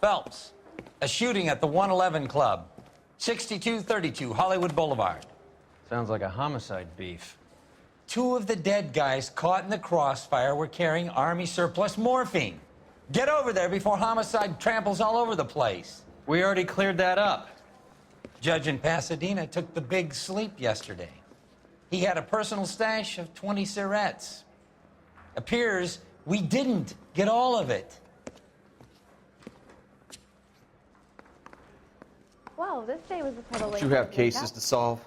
Phelps, a shooting at the 111 Club, 6232 Hollywood Boulevard. Sounds like a homicide beef. 2 of the dead guys caught in the crossfire were carrying Army surplus morphine. Get over there before homicide tramples all over the place. We already cleared that up. Judge in Pasadena took the big sleep yesterday. He had a personal stash of 20 cigarettes. Appears we didn't get all of it. Well, this day was a total waste. You have cases to solve.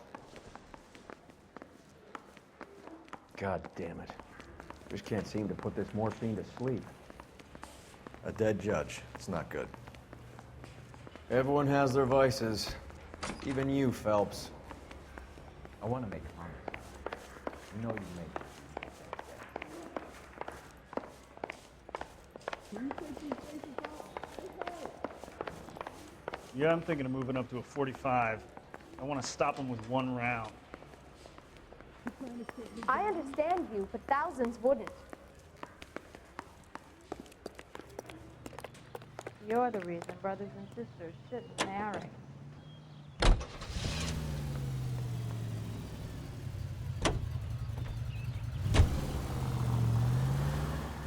God damn it. Just can't seem to put this morphine to sleep. A dead judge. It's not good. Everyone has their vices. Even you, Phelps. I want to make a promise. You know you make it. Yeah, I'm thinking of moving up to a 45. I want to stop them with 1 round. I understand you, but thousands wouldn't. You're the reason brothers and sisters shouldn't marry.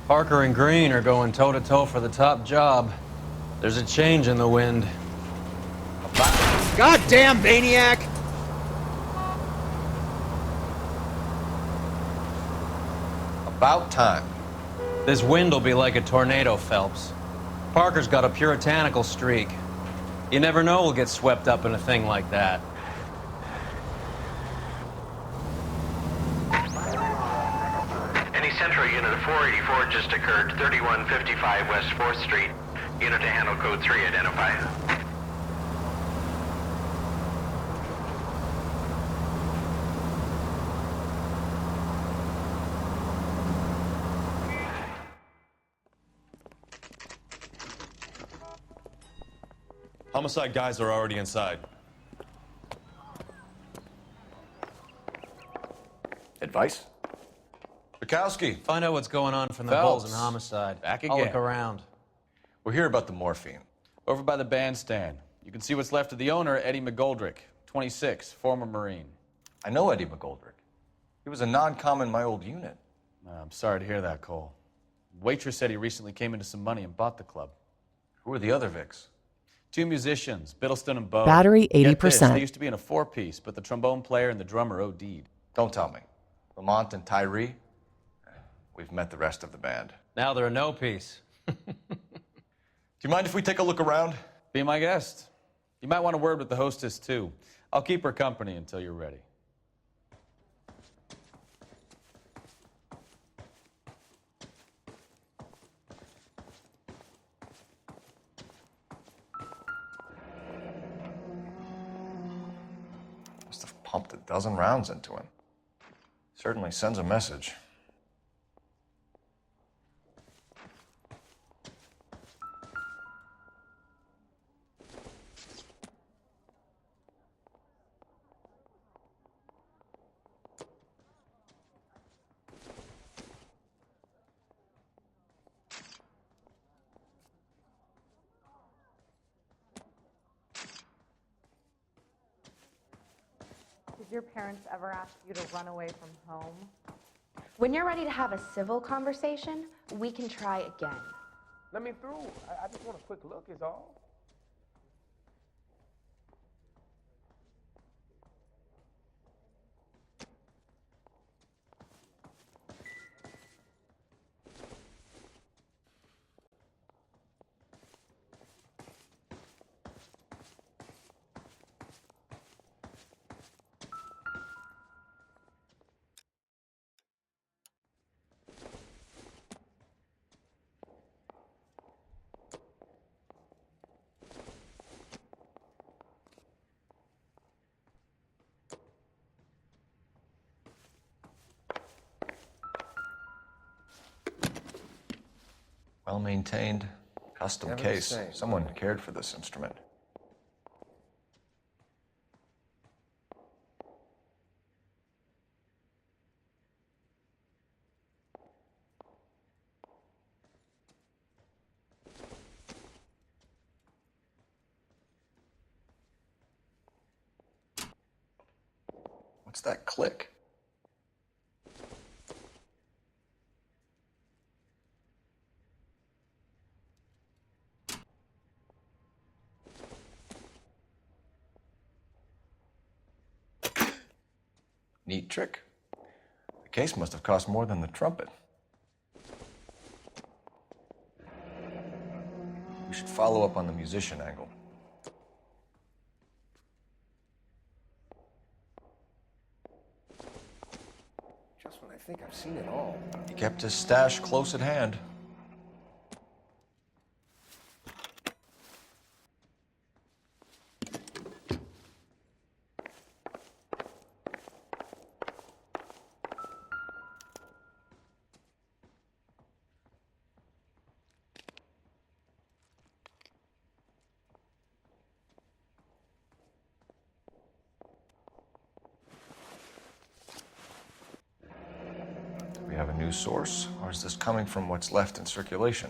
Parker and Green are going toe-to-toe for the top job. There's a change in the wind. Goddamn maniac! About time. This wind will be like a tornado, Phelps. Parker's got a puritanical streak. You never know we'll get swept up in a thing like that. Any Central unit of 484 just occurred, 3155 West 4th Street. Unit to handle code 3, identify. Homicide guys are already inside. Advice? Bukowski, Find out what's going on from the Phelps. Bulls and homicide. Back I'll again. look around. we're here about the morphine. Over by the bandstand. You can see what's left of the owner, Eddie McGoldrick, 26, former Marine. I know Eddie McGoldrick. He was a non-com in my old unit. I'm sorry to hear that, Cole. Waitress said he recently came into some money and bought the club. Who are the other Vics? 2 musicians, Biddleston and Bowe. Battery Get this, 80%. They used to be in a 4-piece, but the trombone player and the drummer OD'd. Don't tell me. Lamont and Tyree? We've met the rest of the band. Now they're a no-piece. Do you mind if we take a look around? Be my guest. You might want a word with the hostess, too. I'll keep her company until you're ready. Must have pumped a dozen rounds into him. Certainly sends a message. Did your parents ever ask you to run away from home? When you're ready to have a civil conversation, we can try again. Let me through. I just want a quick look is all. Well maintained, custom Never the case. same. Someone cared for this instrument. What's that click? Neat trick. The case must have cost more than the trumpet. We should follow up on the musician angle. Just when I think I've seen it all. He kept his stash close at hand. Do we have a new source, or is this coming from what's left in circulation?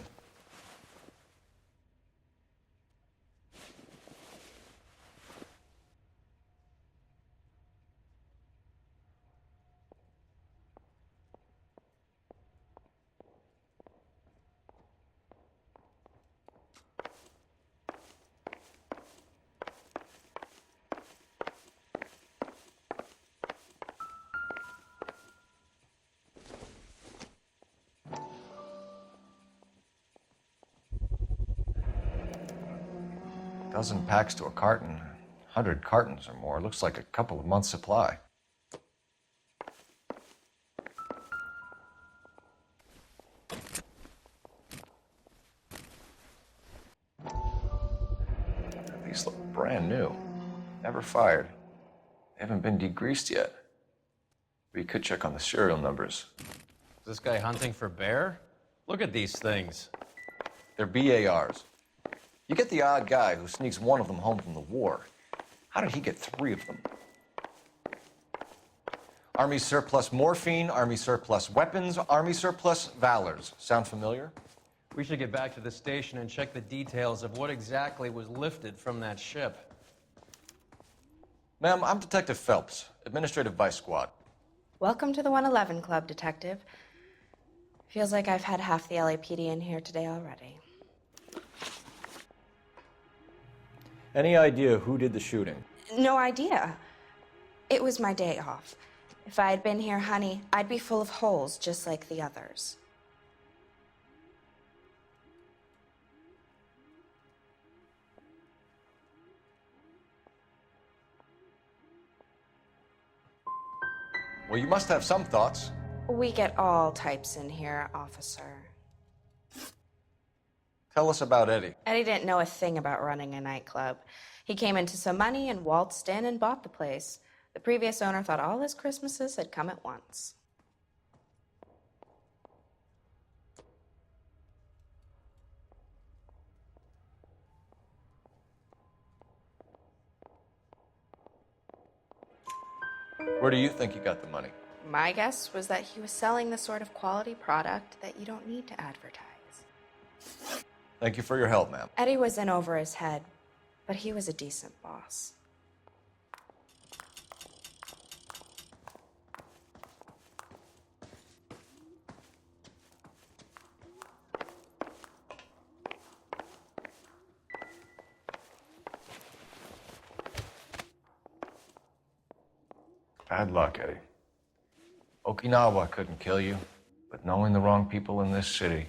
Dozen packs to a carton, 100 cartons or more. Looks like a couple of months' supply. These look brand new. Never fired. They haven't been degreased yet. We could check on the serial numbers. Is this guy hunting for bear? Look at these things. They're BARs. You get the odd guy who sneaks one of them home from the war. How did he get 3 of them? Army surplus morphine, Army surplus weapons, Army surplus valors. Sound familiar? We should get back to the station and check the details of what exactly was lifted from that ship. Ma'am, I'm Detective Phelps, Administrative Vice Squad. Welcome to the 111 Club, Detective. Feels like I've had half the LAPD in here today already. Any idea who did the shooting? No idea. It was my day off. If I had been here, honey, I'd be full of holes just like the others. Well, you must have some thoughts. We get all types in here, officer. Tell us about Eddie. Eddie didn't know a thing about running a nightclub. He came into some money and waltzed in and bought the place. The previous owner thought all his Christmases had come at once. Where do you think he got the money? My guess was that he was selling the sort of quality product that you don't need to advertise. Thank you for your help, ma'am. Eddie was in over his head, but he was a decent boss. Bad luck, Eddie. Okinawa couldn't kill you, but knowing the wrong people in this city.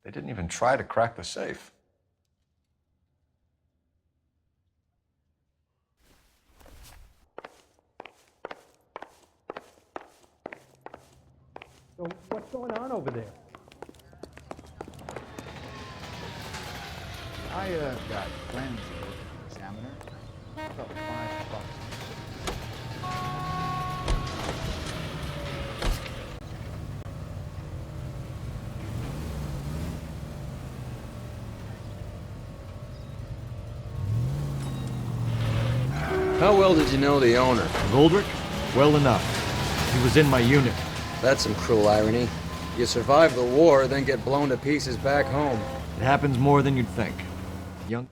They didn't even try to crack the safe. So what's going on over there? I got friends here at the Examiner. About $5. How well did you know the owner? Goldrick? Well enough. He was in my unit. That's some cruel irony. You survive the war, then get blown to pieces back home. It happens more than you'd think. Young...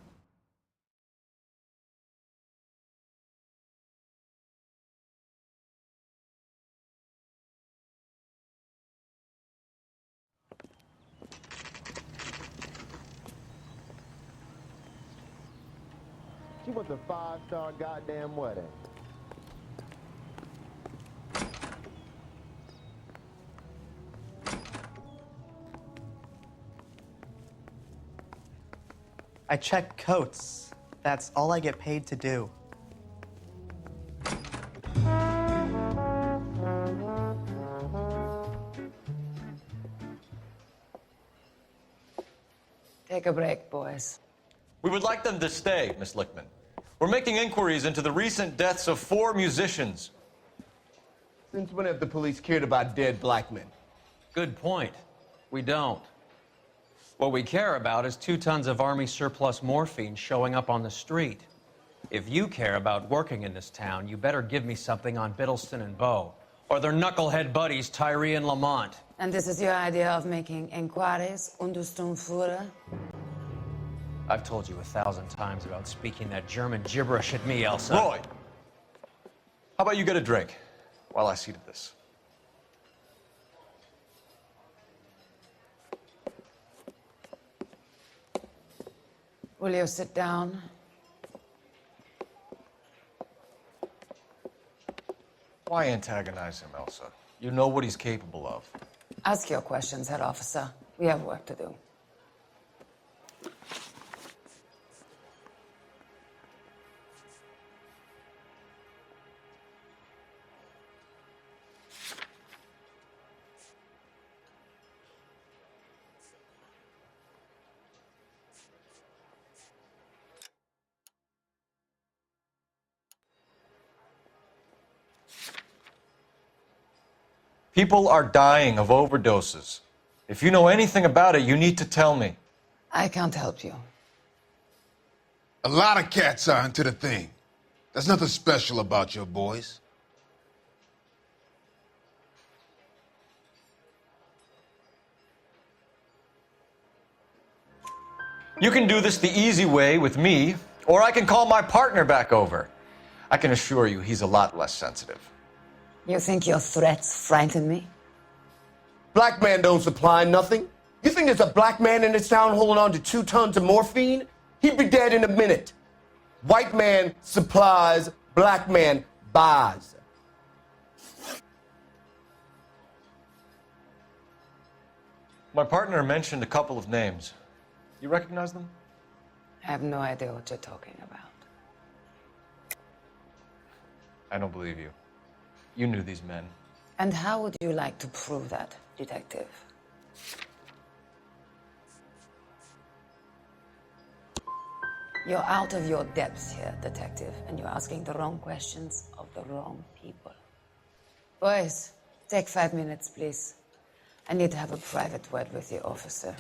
She wants a 5-star goddamn wedding. I check coats. That's all I get paid to do. Take a break, boys. We would like them to stay, Miss Lickman. We're making inquiries into the recent deaths of 4 musicians. Since when have the police cared about dead black men? Good point. We don't. What we care about is 2 tons of Army surplus morphine showing up on the street. If you care about working in this town, you better give me something on Biddleston and Bow, or their knucklehead buddies Tyree and Lamont. And this is your idea of making inquiries, Untersturmführer? I've told you 1,000 times about speaking that German gibberish at me, Elsa. Roy! How about you get a drink while I see to this? Will you sit down? Why antagonize him, Elsa? You know what he's capable of. Ask your questions, Head Officer. We have work to do. People are dying of overdoses. If you know anything about it, you need to tell me. I can't help you. A lot of cats are into the thing. There's nothing special about your boys. You can do this the easy way with me, or I can call my partner back over. I can assure you he's a lot less sensitive. You think your threats frighten me? Black man don't supply nothing. You think there's a black man in this town holding on to 2 tons of morphine? He'd be dead in a minute. White man supplies, black man buys. My partner mentioned a couple of names. You recognize them? I have no idea what you're talking about. I don't believe you. You knew these men. And how would you like to prove that, Detective? You're out of your depths here, Detective, and you're asking the wrong questions of the wrong people. Boys, take 5 minutes, please. I need to have a private word with the officer.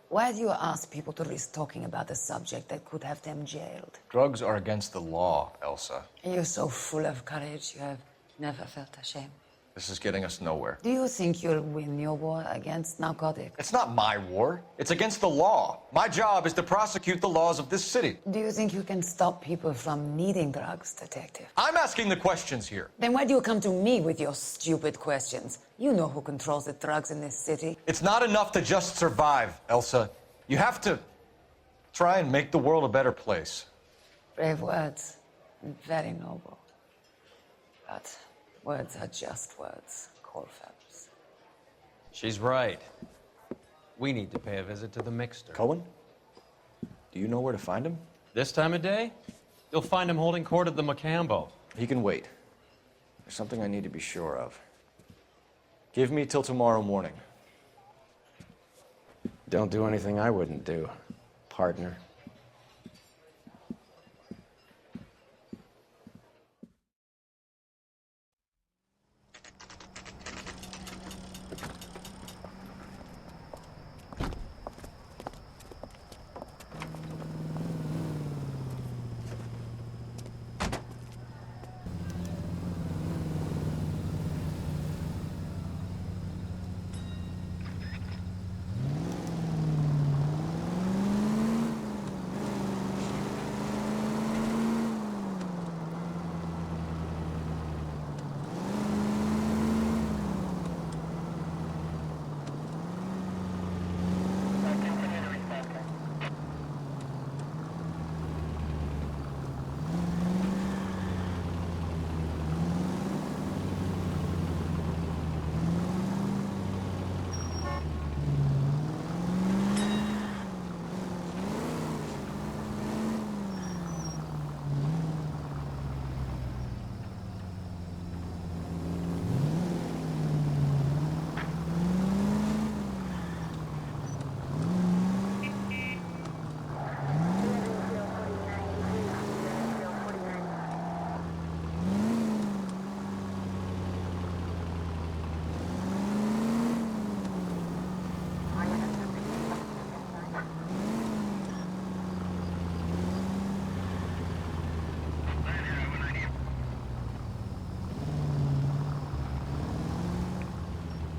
Why do you ask people to risk talking about a subject that could have them jailed? Drugs are against the law, Elsa. And you're so full of courage, you have never felt ashamed. This is getting us nowhere. Do you think you'll win your war against narcotics? It's not my war. It's against the law. My job is to prosecute the laws of this city. Do you think you can stop people from needing drugs, Detective? I'm asking the questions here. Then why do you come to me with your stupid questions? You know who controls the drugs in this city. It's not enough to just survive, Elsa. You have to try and make the world a better place. Brave words, and very noble. But words are just words, Colfax. She's right. We need to pay a visit to the mixer. Cohen? Do you know where to find him? This time of day? You'll find him holding court at the Macambo. He can wait. There's something I need to be sure of. Give me till tomorrow morning. Don't do anything I wouldn't do, partner.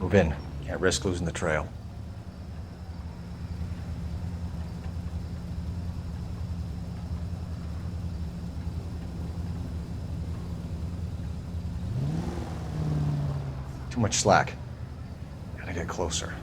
Move in. Can't risk losing the trail. Too much slack. Gotta get closer.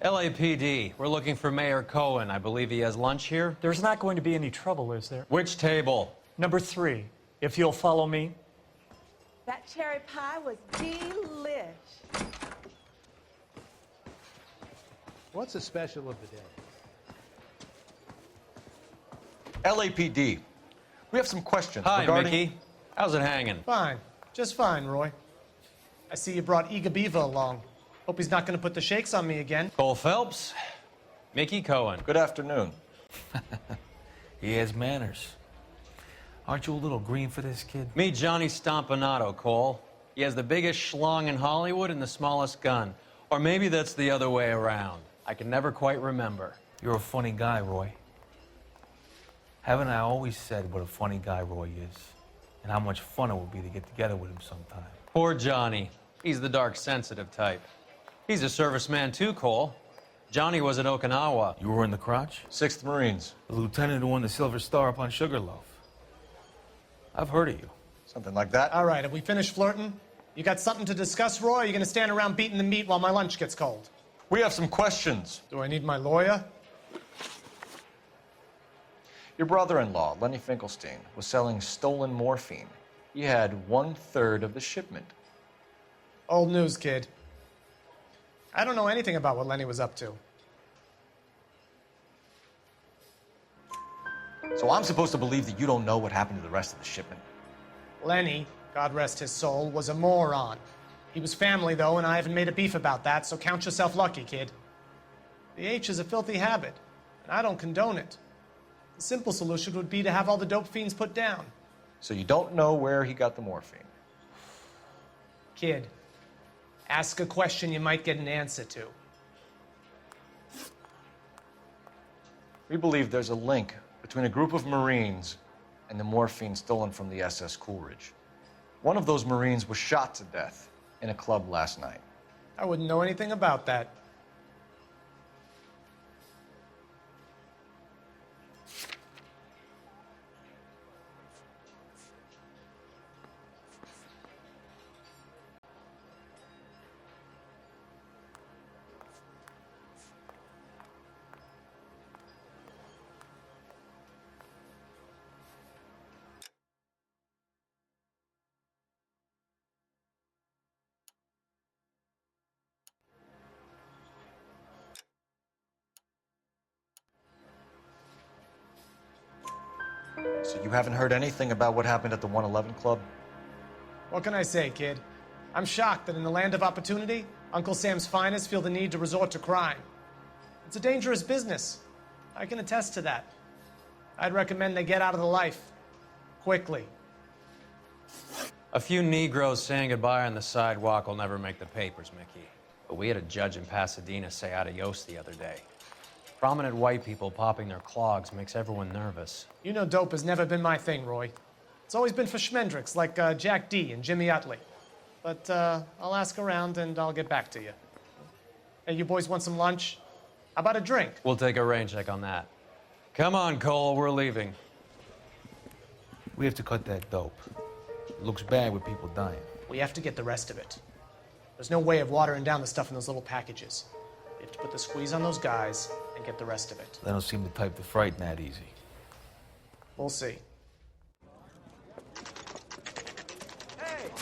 LAPD, we're looking for Mayor Cohen. I believe he has lunch here. There's not going to be any trouble, is there? Which table? Number 3, if you'll follow me. That cherry pie was delish. What's the special of the day? LAPD. We have some questions Hi, regarding... Mickey. How's it hanging? Fine. Just fine, Roy. I see you brought Iga Beaver along. Hope he's not going to put the shakes on me again. Cole Phelps, Mickey Cohen. Good afternoon. He has manners. Aren't you a little green for this kid? Meet Johnny Stompanato, Cole. He has the biggest schlong in Hollywood and the smallest gun. Or maybe that's the other way around. I can never quite remember. You're a funny guy, Roy. Haven't I always said what a funny guy Roy is? And how much fun it would be to get together with him sometime. Poor Johnny. He's the dark, sensitive type. He's a serviceman too, Cole. Johnny was at Okinawa. You were in the crotch? 6th Marines. The lieutenant who won the Silver Star up on Sugarloaf. I've heard of you. Something like that. All right, have we finished flirting? You got something to discuss, Roy, or are you going to stand around beating the meat while my lunch gets cold? We have some questions. Do I need my lawyer? Your brother-in-law, Lenny Finkelstein, was selling stolen morphine. He had 1/3 of the shipment. Old news, kid. I don't know anything about what Lenny was up to. So I'm supposed to believe that you don't know what happened to the rest of the shipment? Lenny, God rest his soul, was a moron. He was family, though, and I haven't made a beef about that, so count yourself lucky, kid. The H is a filthy habit, and I don't condone it. The simple solution would be to have all the dope fiends put down. So you don't know where he got the morphine? Kid, ask a question you might get an answer to. We believe there's a link between a group of Marines and the morphine stolen from the SS Coolidge. One of those Marines was shot to death in a club last night. I wouldn't know anything about that. So you haven't heard anything about what happened at the 111 Club? What can I say, kid? I'm shocked that in the land of opportunity, Uncle Sam's finest feel the need to resort to crime. It's a dangerous business. I can attest to that. I'd recommend they get out of the life. Quickly. A few Negroes saying goodbye on the sidewalk will never make the papers, Mickey. But we had a judge in Pasadena say adios the other day. Prominent white people popping their clogs makes everyone nervous. You know dope has never been my thing, Roy. It's always been for schmendricks like Jack D. and Jimmy Utley. But I'll ask around and I'll get back to you. Hey, you boys want some lunch? How about a drink? We'll take a rain check on that. Come on, Cole, we're leaving. We have to cut that dope. It looks bad with people dying. We have to get the rest of it. There's no way of watering down the stuff in those little packages. We have to put the squeeze on those guys and get the rest of it. They don't seem the type to frighten that easy. We'll see.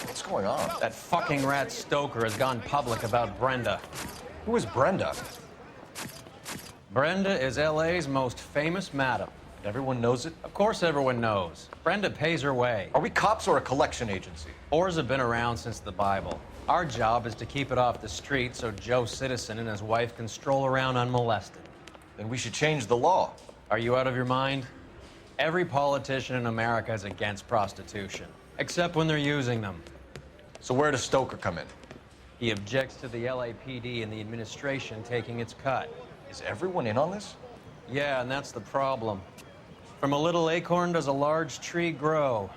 What's going on? That fucking rat Stoker has gone public about Brenda. Who is Brenda? Brenda is LA's most famous madam. Everyone knows it? Of course everyone knows. Brenda pays her way. Are we cops or a collection agency? Whores have been around since the Bible. Our job is to keep it off the street so Joe Citizen and his wife can stroll around unmolested. Then we should change the law. Are you out of your mind? Every politician in America is against prostitution, except when they're using them. So where does Stoker come in? He objects to the LAPD and the administration taking its cut. Is everyone in on this? Yeah, and that's the problem. From a little acorn does a large tree grow.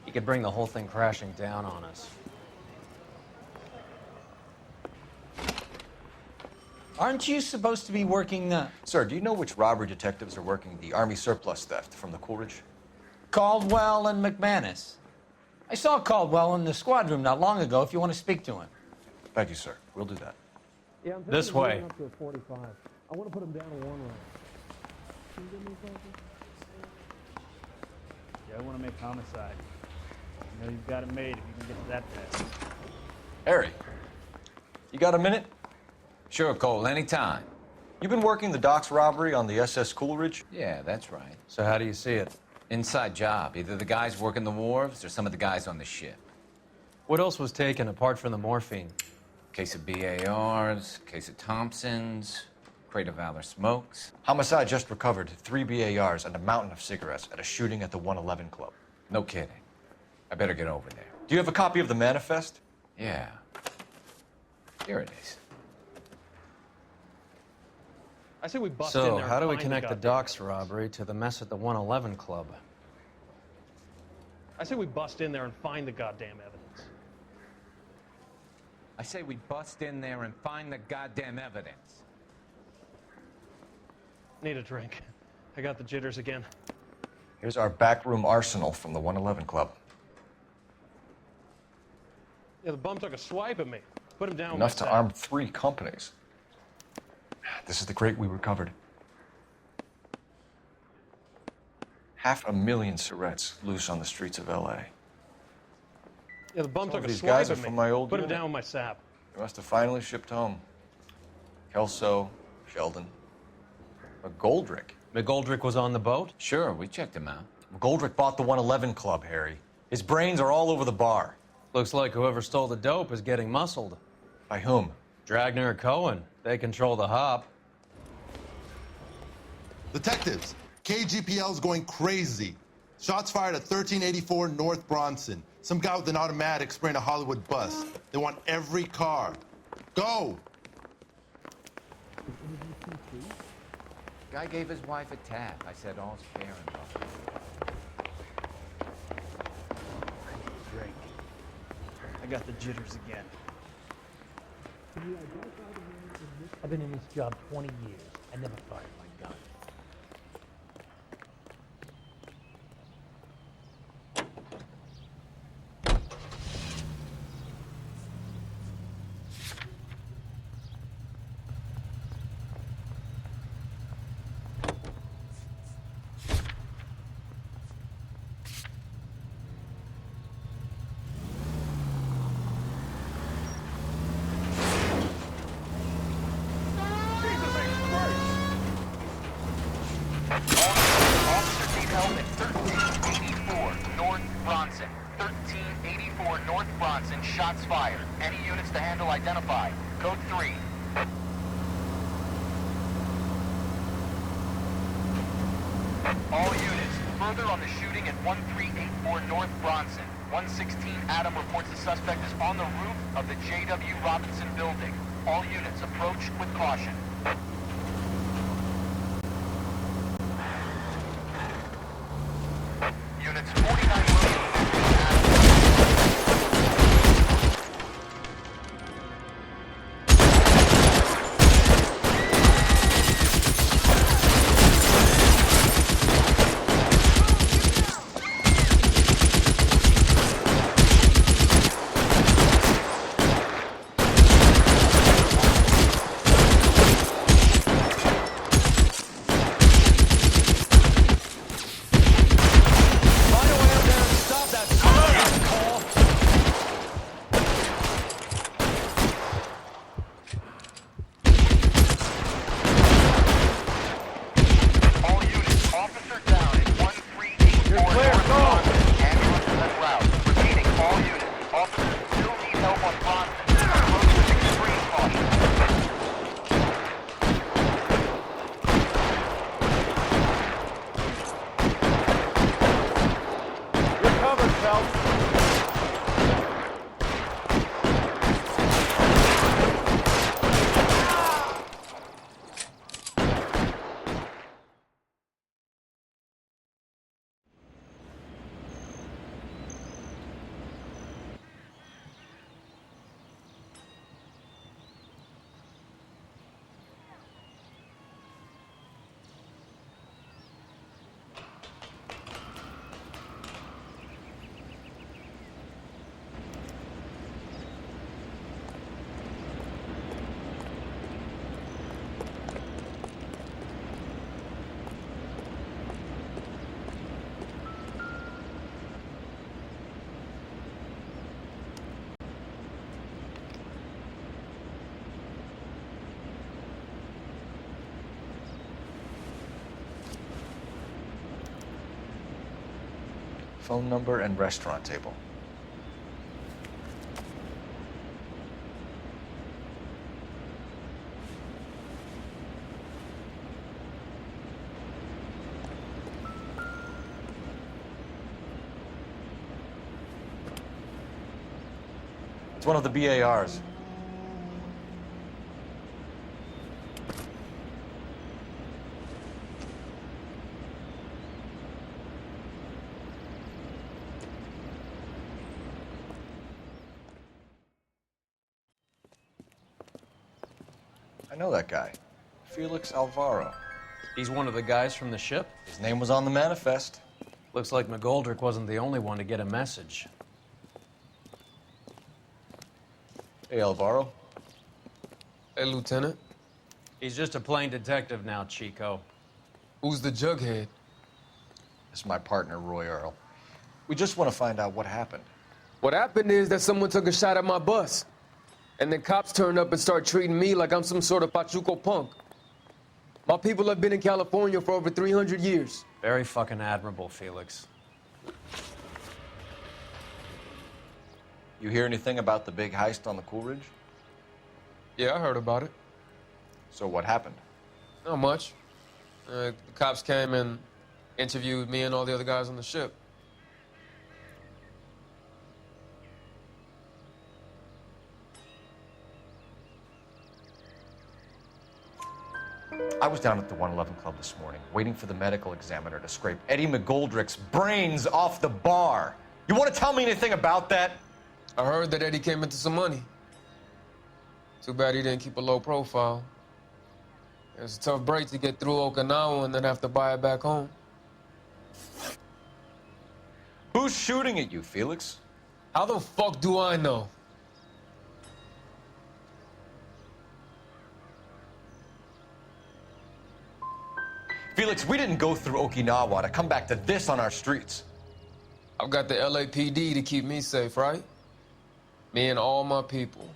He could bring the whole thing crashing down on us. Aren't you supposed to be working the... Sir, do you know which robbery detectives are working the Army surplus theft from the Coolidge? Caldwell and McManus? I saw Caldwell in the squad room not long ago if you want to speak to him. Thank you, sir. We'll do that. Yeah, I'm This way. up to a 45. I want to put him down to one round. Can you give me something? Yeah, I want to make homicide. You know you've got it made if you can get to that fast. Harry, you got a minute? Sure, Cole, anytime. You've been working the docks robbery on the SS Coolidge? Yeah, that's right. So how do you see it? Inside job. Either the guys working the wharves or some of the guys on the ship. What else was taken apart from the morphine? Case of BARs, case of Thompsons, crate of Valor smokes. Homicide just recovered 3 BARs and a mountain of cigarettes at a shooting at the 111 Club. No kidding. I better get over there. Do you have a copy of the manifest? Yeah. Here it is. I say we bust in So, there how and do we find connect the goddamn docks evidence. robbery to the mess at the 111 Club? I say we bust in there and find the goddamn evidence. I say we bust in there and find the goddamn evidence. Need a drink. I got the jitters again. Here's our backroom arsenal from the 111 Club. Yeah, the bum took a swipe at me. Put him down. Enough with to that. arm 3 companies. This is the crate we recovered. 500,000 cigarettes loose on the streets of LA. Yeah, the bum Some took of a these swipe guys at are me. from my old Put him unit. down with my sap. They must have finally shipped home. Kelso, Sheldon, McGoldrick. McGoldrick was on the boat? Sure, we checked him out. McGoldrick bought the 111 Club, Harry. His brains are all over the bar. Looks like whoever stole the dope is getting muscled. By whom? Dragner or Cohen. They control the hop. Detectives, KGPL's going crazy. Shots fired at 1384 North Bronson. Some guy with an automatic spraying a Hollywood bus. They want every car. Go! Guy gave his wife a tap. I said all's fair in love. Drink. I got the jitters again. I've been in this job 20 years. I never fired my gun. Bronson. Shots fired. Any units to handle identify. Code 3. All units, further on the shooting at 1384 North Bronson. 116 Adam reports the suspect is on the roof of the J.W. Robinson building. All units approach with caution. Units 49 William 3. Phone number and restaurant table. It's one of the BARs. I know that guy. Felix Alvaro. He's one of the guys from the ship? His name was on the manifest. Looks like McGoldrick wasn't the only one to get a message. Hey, Alvaro. Hey, Lieutenant. He's just a plain detective now, Chico. Who's the jughead? This is my partner, Roy Earl. We just want to find out what happened. What happened is that someone took a shot at my bus. And then cops turned up and start treating me like I'm some sort of Pachuco punk. My people have been in California for over 300 years. Very fucking admirable, Felix. You hear anything about the big heist on the Coolidge? Yeah, I heard about it. So what happened? Not much. The cops came and interviewed me and all the other guys on the ship. I was down at the 111 Club this morning, waiting for the medical examiner to scrape Eddie McGoldrick's brains off the bar. You want to tell me anything about that? I heard that Eddie came into some money. Too bad he didn't keep a low profile. It was a tough break to get through Okinawa and then have to buy it back home. Who's shooting at you, Felix? How the fuck do I know? Felix, we didn't go through Okinawa to come back to this on our streets. I've got the LAPD to keep me safe, right? Me and all my people.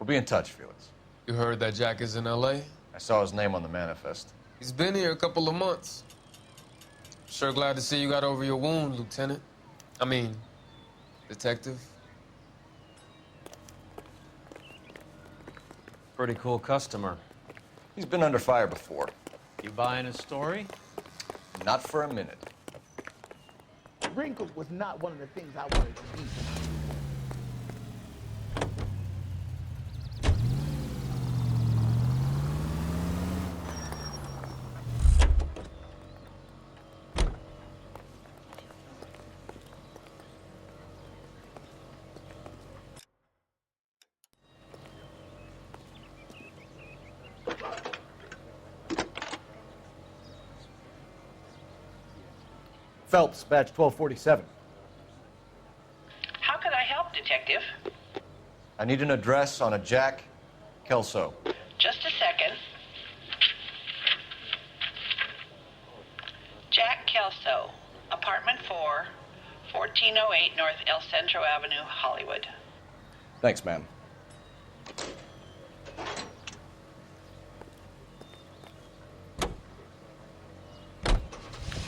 We'll be in touch, Felix. You heard that Jack is in LA? I saw his name on the manifest. He's been here a couple of months. Sure glad to see you got over your wound, Lieutenant. I mean, Detective? Pretty cool customer. He's been under fire before. You buying his story? Not for a minute. Wrinkles was not one of the things I wanted to be. Phelps, badge 1247. How can I help, Detective? I need an address on a Jack Kelso. Just a second. Jack Kelso, apartment 4, 1408 North El Centro Avenue, Hollywood. Thanks, ma'am.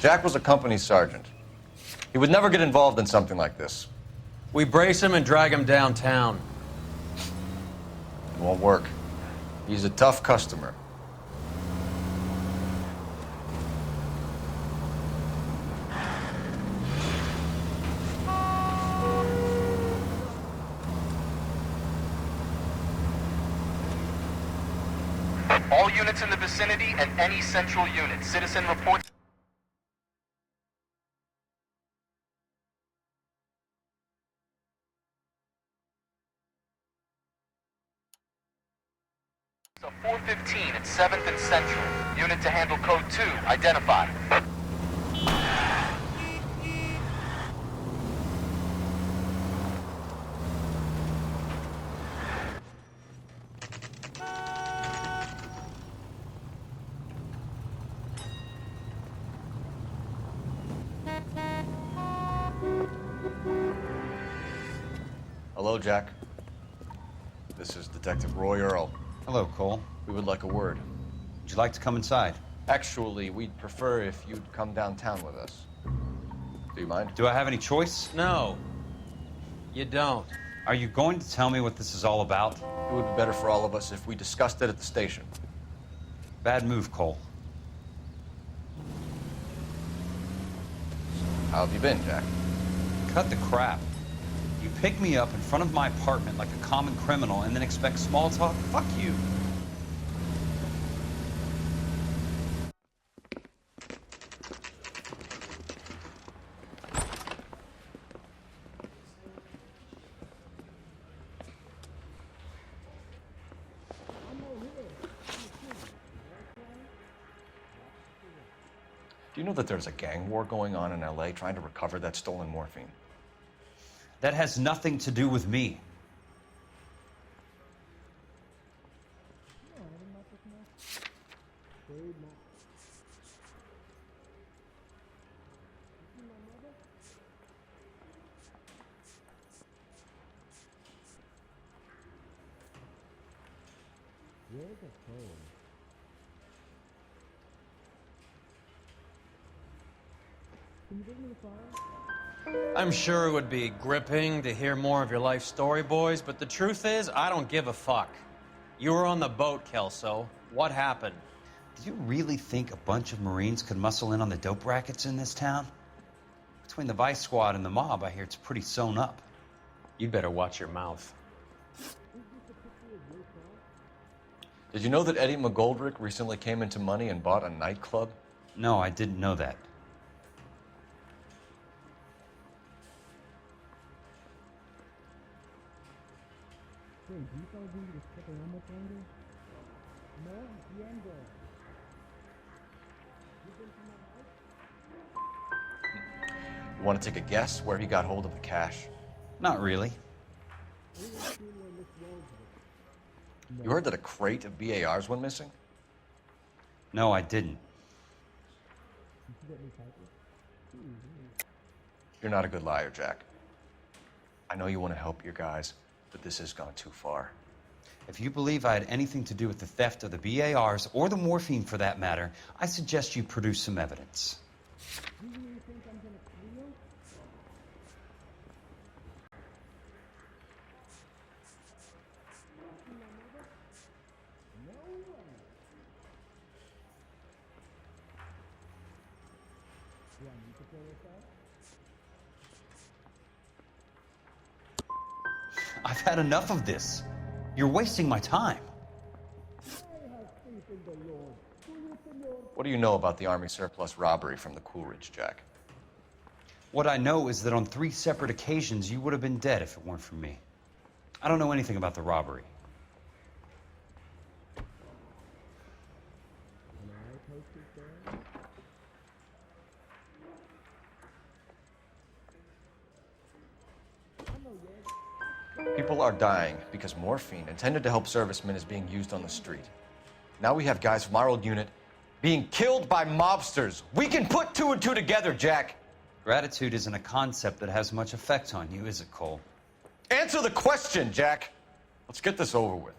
Jack was a company sergeant. He would never get involved in something like this. We brace him and drag him downtown. It won't work. He's a tough customer. All units in the vicinity and any central unit. Citizen reports. So 415 at 7th and Central. Unit to handle code 2. Identify. Hello, Jack. This is Detective Roy Earl. Hello, Cole. We would like a word. Would you like to come inside? Actually, we'd prefer if you'd come downtown with us. Do you mind? Do I have any choice? No, you don't. Are you going to tell me what this is all about? It would be better for all of us if we discussed it at the station. Bad move, Cole. How have you been, Jack? Cut the crap. You pick me up in front of my apartment like a common criminal and then expect small talk? Fuck you. Do you know that there's a gang war going on in LA trying to recover that stolen morphine? That has nothing to do with me. I'm sure it would be gripping to hear more of your life story, boys, but the truth is, I don't give a fuck. You were on the boat, Kelso. What happened? Do you really think a bunch of Marines could muscle in on the dope rackets in this town? Between the Vice Squad and the mob, I hear it's pretty sewn up. You'd better watch your mouth. Did you know that Eddie McGoldrick recently came into money and bought a nightclub? No, I didn't know that. You want to take a guess where he got hold of the cash? Not really. You heard that a crate of BARs went missing? No, I didn't. You're not a good liar, Jack. I know you want to help your guys, but this has gone too far. If you believe I had anything to do with the theft of the BARs, or the morphine for that matter, I suggest you produce some evidence. I've had enough of this. You're wasting my time. What do you know about the Army surplus robbery from the Coolidge, Jack? What I know is that on 3 separate occasions, you would have been dead if it weren't for me. I don't know anything about the robbery. People are dying because morphine intended to help servicemen is being used on the street. Now we have guys from our old unit being killed by mobsters. We can put 2 and 2 together, Jack. Gratitude isn't a concept that has much effect on you, is it, Cole? Answer the question, Jack. Let's get this over with.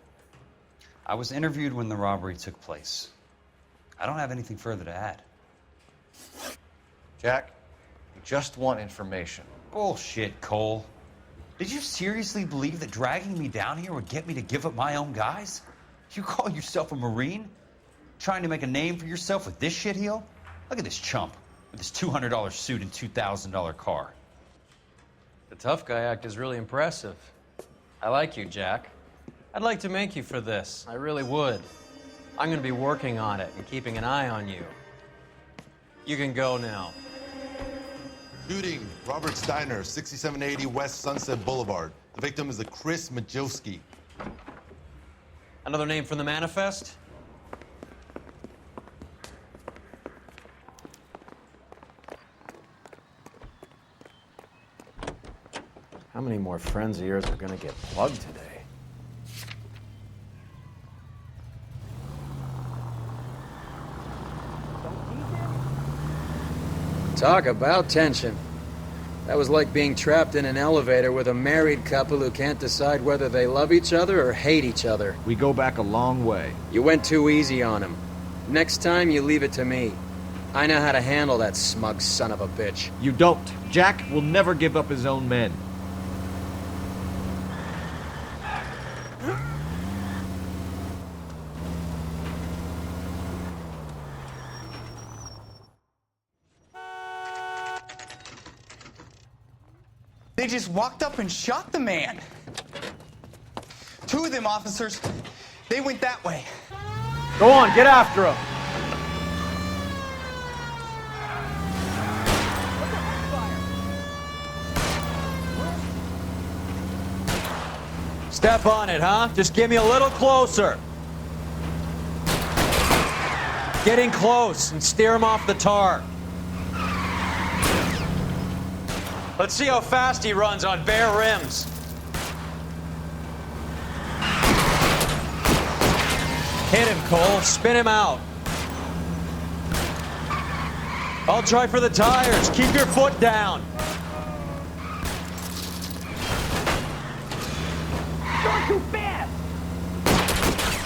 I was interviewed when the robbery took place. I don't have anything further to add. Jack, we just want information. Bullshit, Cole. Did you seriously believe that dragging me down here would get me to give up my own guys? You call yourself a Marine? Trying to make a name for yourself with this shitheel? Look at this chump with his $200 suit and $2,000 car. The tough guy act is really impressive. I like you, Jack. I'd like to make you for this. I really would. I'm going to be working on it and keeping an eye on you. You can go now. Shooting, Robert's Diner, 6780 West Sunset Boulevard. The victim is a Chris Majowski. Another name from the manifest? How many more friends of yours are going to get plugged today? Talk about tension. That was like being trapped in an elevator with a married couple who can't decide whether they love each other or hate each other. We go back a long way. You went too easy on him. Next time, you leave it to me. I know how to handle that smug son of a bitch. You don't. Jack will never give up his own men. They just walked up and shot the man. 2 of them officers, they went that way. Go on, get after him. Step on it, huh? Just get me a little closer. Getting close and steer him off the tar. Let's see how fast he runs on bare rims. Hit him, Cole. Spin him out. I'll try for the tires. Keep your foot down. Going too fast!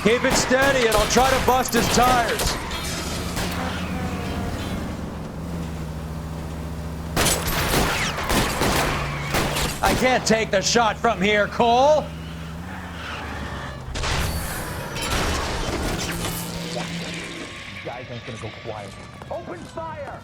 Keep it steady and I'll try to bust his tires. I can't take the shot from here, Cole. You guys ain't gonna go quiet. Open fire!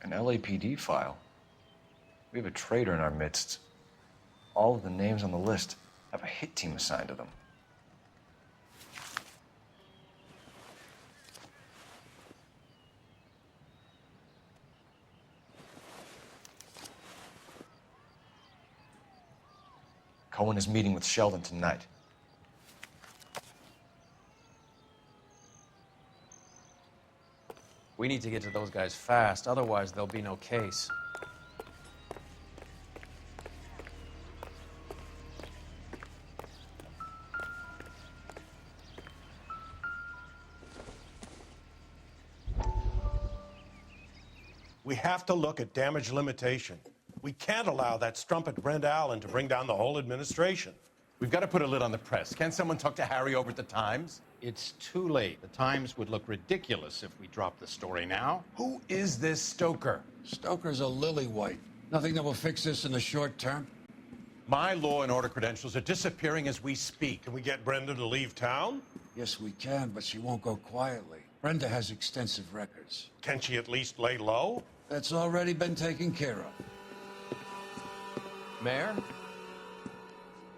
An LAPD file. We have a traitor in our midst. All of the names on the list have a hit team assigned to them. Cohen is meeting with Sheldon tonight. We need to get to those guys fast, otherwise there'll be no case. We have to look at damage limitation. We can't allow that strumpet Brenda Allen to bring down the whole administration. We've got to put a lid on the press. Can't someone talk to Harry over at the Times? It's too late. The Times would look ridiculous if we dropped the story now. Who is this Stoker? Stoker's a lily-white. Nothing that will fix this in the short term. My law and order credentials are disappearing as we speak. Can we get Brenda to leave town? Yes, we can, but she won't go quietly. Brenda has extensive records. Can she at least lay low? That's already been taken care of. Mayor?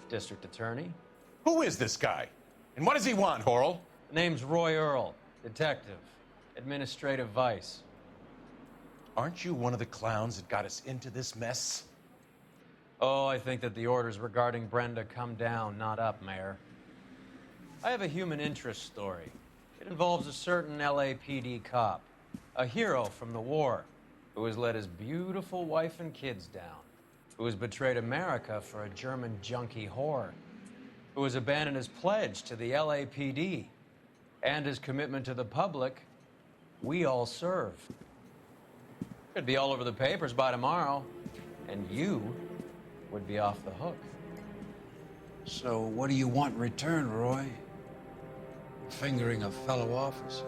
District Attorney? Who is this guy? And what does he want, Horrell? Name's Roy Earl, detective, administrative vice. Aren't you one of the clowns that got us into this mess? Oh, I think that the orders regarding Brenda come down, not up, Mayor. I have a human interest story. It involves a certain LAPD cop, a hero from the war, who has let his beautiful wife and kids down, who has betrayed America for a German junkie whore, who has abandoned his pledge to the LAPD and his commitment to the public. We all serve. Could be all over the papers by tomorrow, and you would be off the hook. So what do you want in return, Roy? Fingering a fellow officer.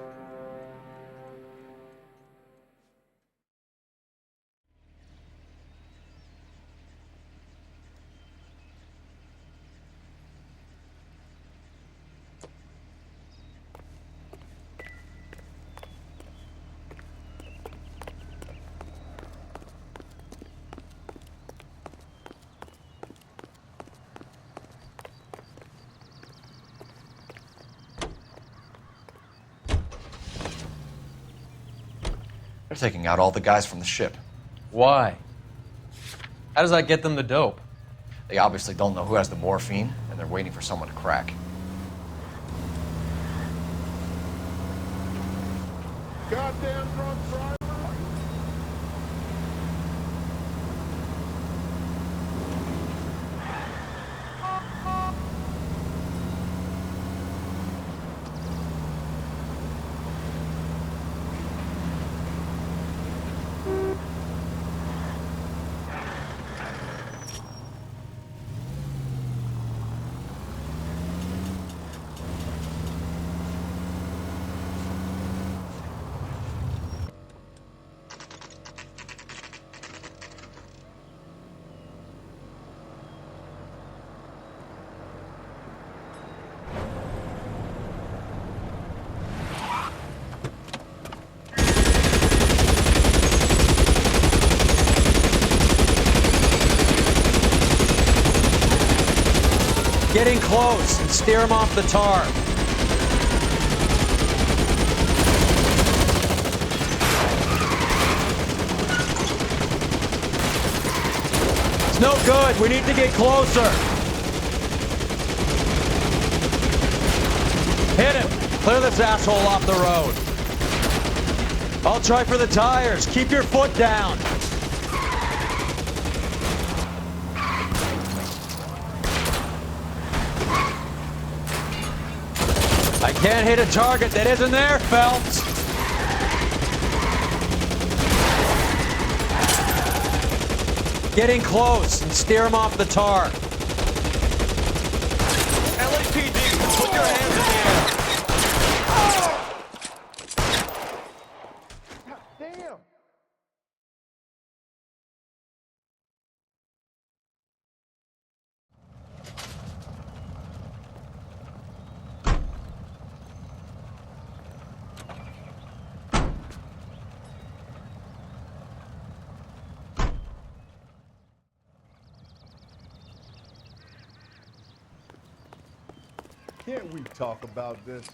They're taking out all the guys from the ship. Why? How does that get them the dope? They obviously don't know who has the morphine, and they're waiting for someone to crack. Goddamn drunk driver! Getting close and steer him off the tar. It's no good. We need to get closer. Hit him. Clear this asshole off the road. I'll try for the tires. Keep your foot down. I can't hit a target that isn't there, Phelps. Getting close and steer him off the tar. LAPD, put your hands in the air. Damn! Can't we talk about this?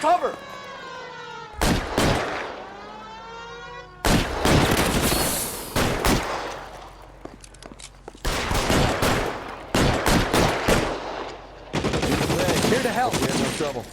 cover! Here to help. We have no trouble.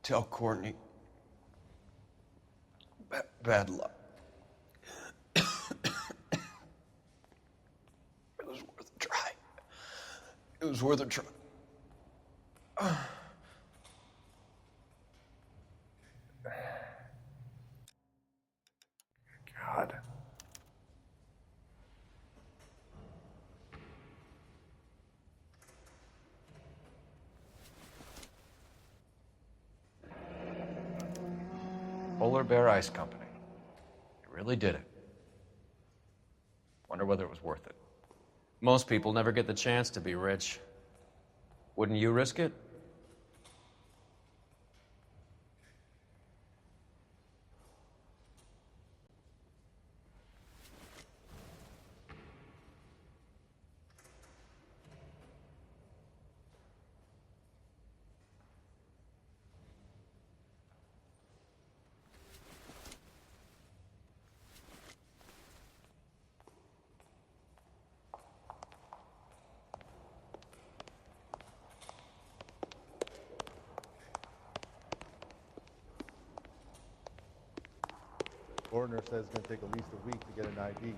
Tell Courtney. Bad luck. It was worth a try. It was worth a try. God. Polar Bear Ice Company. You really did it. Wonder whether it was worth it. Most people never get the chance to be rich. Wouldn't you risk it? Coroner says it's going to take at least a week to get an ID.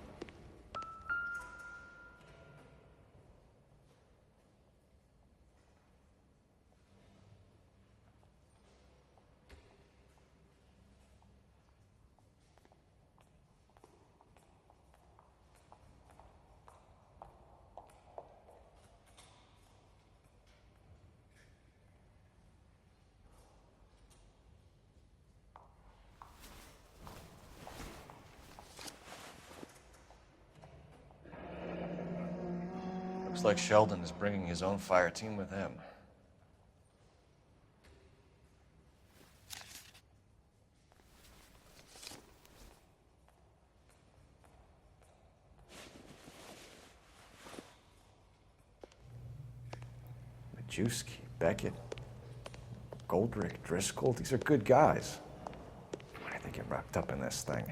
Looks like Sheldon is bringing his own fire team with him. Majewski, Beckett, Goldrick, Driscoll, these are good guys. Why did they get wrapped up in this thing?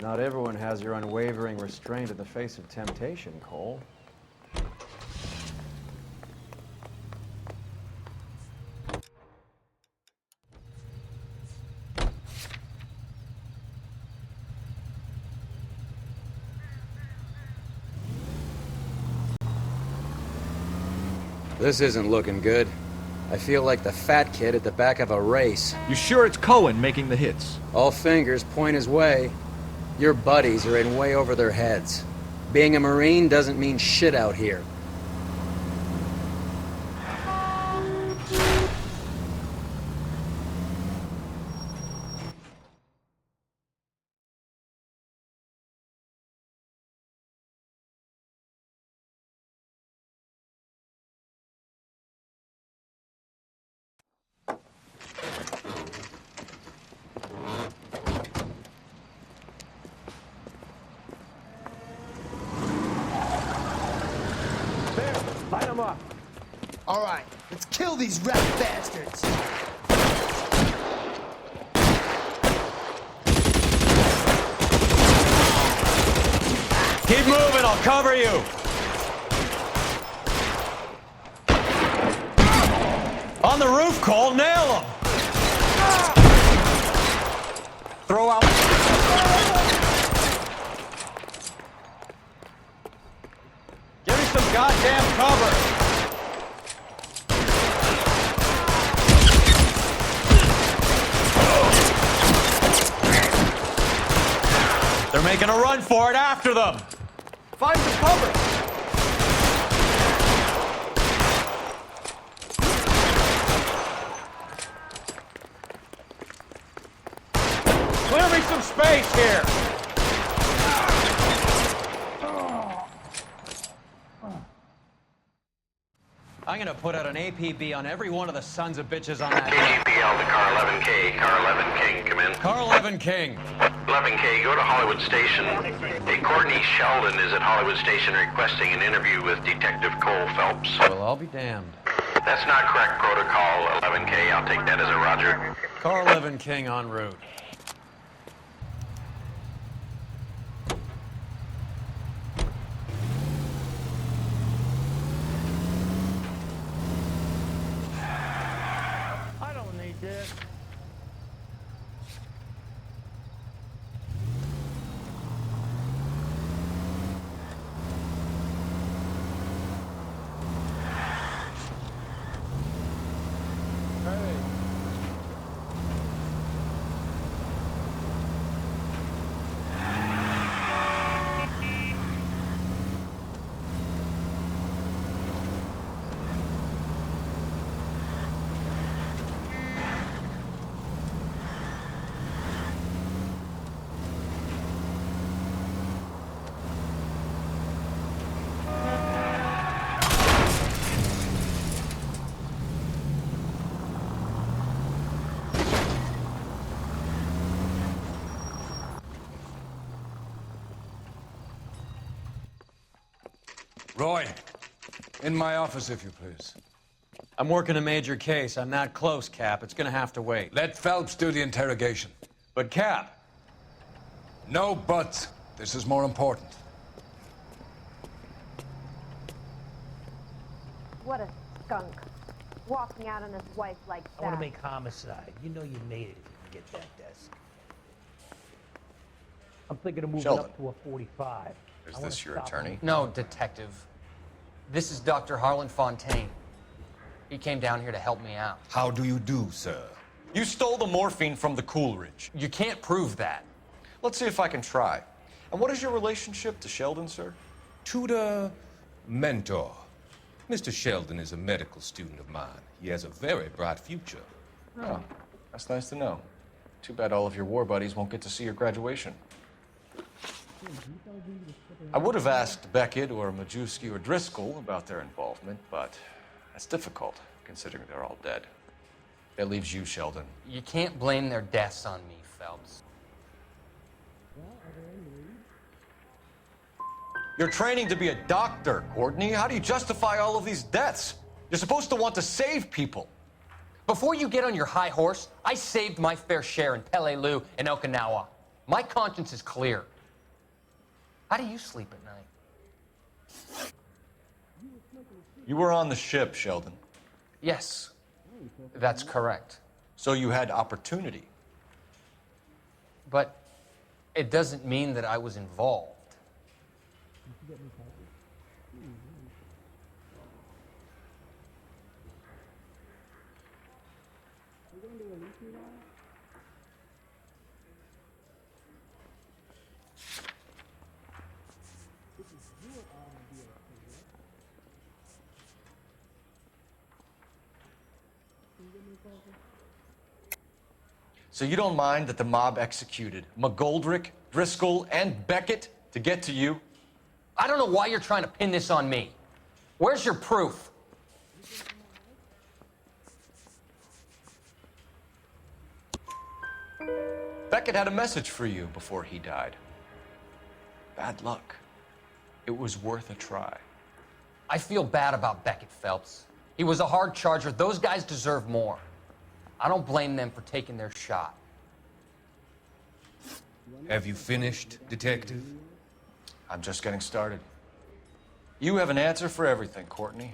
Not everyone has your unwavering restraint in the face of temptation, Cole. This isn't looking good. I feel like the fat kid at the back of a race. You sure it's Cohen making the hits? All fingers point his way. Your buddies are in way over their heads. Being a Marine doesn't mean shit out here. Light them up. All right, let's kill these rat bastards. Keep moving, I'll cover you. On the roof, Cole, nail him. Throw out. Give me some goddamn cover. making a run for it. After them. Find some cover. Clear me some space here. I'm gonna put out an APB on every one of the sons of bitches on that. KGPL to car 11K. Car 11 King, come in. Car 11 King. 11K, go to Hollywood Station. Hey, Courtney Sheldon is at Hollywood Station requesting an interview with Detective Cole Phelps. Well, I'll be damned. That's not correct protocol, 11K. I'll take that as a roger. Car 11 King en route. I don't need this. Hey. Roy, in my office, if you please. I'm working a major case. I'm that close, Cap. It's gonna have to wait. Let Phelps do the interrogation. But, Cap. No buts. This is more important. What a skunk. Walking out on his wife like that. I want to make homicide. You know you made it if you can get that desk. I'm thinking of moving Sheldon. up to a 45. Is I wanna this your stop attorney? him. No, Detective. This is Dr. Harlan Fontaine. He came down here to help me out. How do you do, sir? You stole the morphine from the Coolidge. You can't prove that. Let's see if I can try. And what is your relationship to Sheldon, sir? Tutor, mentor. Mr. Sheldon is a medical student of mine. He has a very bright future. Oh, that's nice to know. Too bad all of your war buddies won't get to see your graduation. I would have asked Beckett or Majewski or Driscoll about their involvement, but that's difficult, considering they're all dead. That leaves you, Sheldon. You can't blame their deaths on me, Phelps. You're training to be a doctor, Courtney. How do you justify all of these deaths? You're supposed to want to save people. Before you get on your high horse, I saved my fair share in Peleliu and Okinawa. My conscience is clear. How do you sleep at night? You were on the ship, Sheldon. Yes, that's correct. So you had opportunity. But it doesn't mean that I was involved. So you don't mind that the mob executed McGoldrick, Driscoll, and Beckett to get to you? I don't know why you're trying to pin this on me. Where's your proof? Beckett had a message for you before he died. Bad luck. It was worth a try. I feel bad about Beckett, Phelps. He was a hard charger. Those guys deserve more. I don't blame them for taking their shot. Have you finished, Detective? I'm just getting started. You have an answer for everything, Courtney.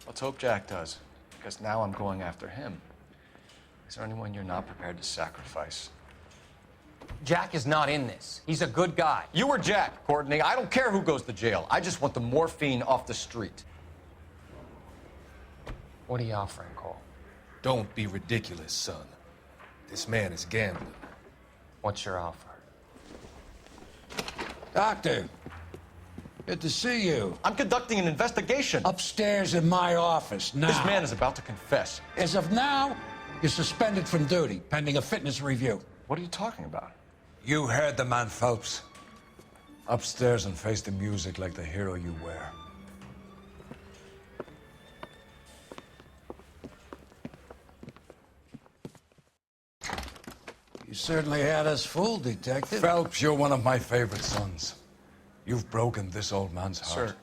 Let's hope Jack does, because now I'm going after him. Is there anyone you're not prepared to sacrifice? Jack is not in this. He's a good guy. You were Jack, Courtney. I don't care who goes to jail. I just want the morphine off the street. What are you offering, Cole? Don't be ridiculous, son. This man is gambling. What's your offer? Doctor, good to see you. I'm conducting an investigation. Upstairs in my office, now. This man is about to confess. As of now, you're suspended from duty, pending a fitness review. What are you talking about? You heard the man, Phelps. Upstairs and face the music like the hero you were. You certainly had us fooled, Detective. Phelps, you're one of my favorite sons. You've broken this old man's heart. Sir,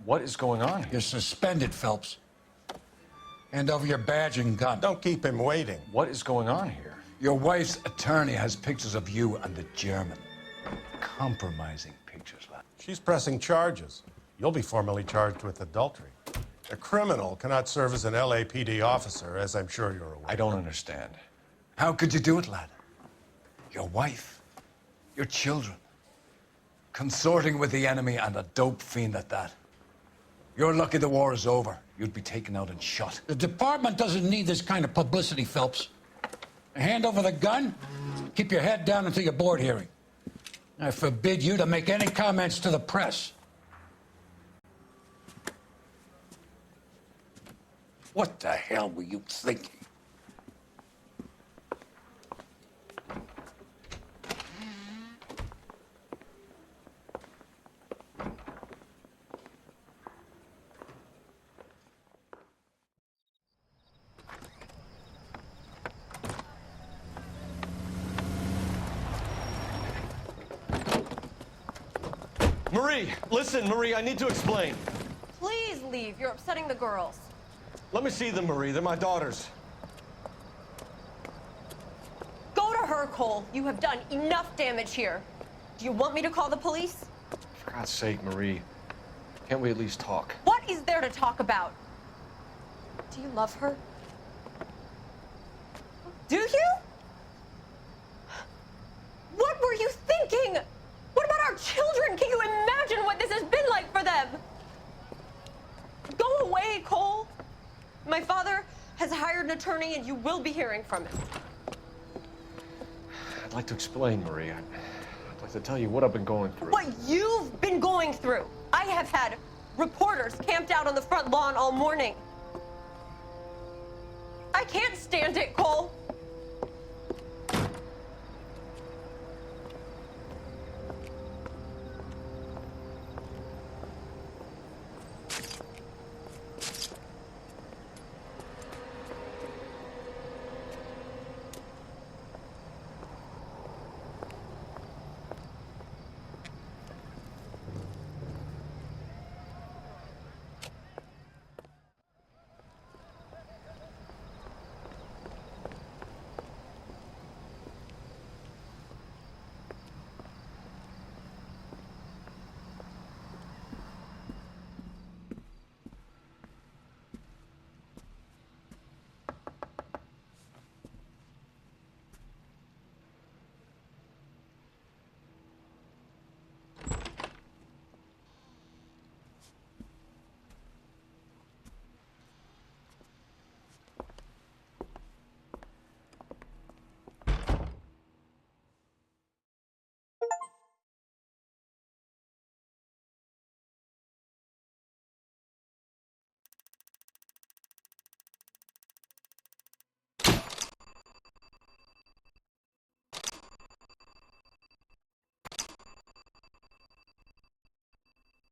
what is going on here? You're suspended, Phelps. Hand over your badge and gun. Don't keep him waiting. What is going on here? Your wife's attorney has pictures of you and the German. Compromising pictures, lad. She's pressing charges. You'll be formally charged with adultery. A criminal cannot serve as an LAPD officer, as I'm sure you're aware. I don't understand. How could you do it, lad? Your wife, your children, consorting with the enemy and a dope fiend at that. You're lucky the war is over. You'd be taken out and shot. The department doesn't need this kind of publicity, Phelps. Hand over the gun, keep your head down until your board hearing. I forbid you to make any comments to the press. What the hell were you thinking? Marie, listen, Marie, I need to explain. Please leave. You're upsetting the girls. Let me see them, Marie. They're my daughters. Go to her, Cole. You have done enough damage here. Do you want me to call the police? For God's sake, Marie, can't we at least talk? What is there to talk about? Do you love her? Do you? What were you thinking? What about our children? Can you imagine what this has been like for them? Go away, Cole. My father has hired an attorney and you will be hearing from him. I'd like to explain, Marie. I'd like to tell you what I've been going through. What you've been going through. I have had reporters camped out on the front lawn all morning. I can't stand it, Cole.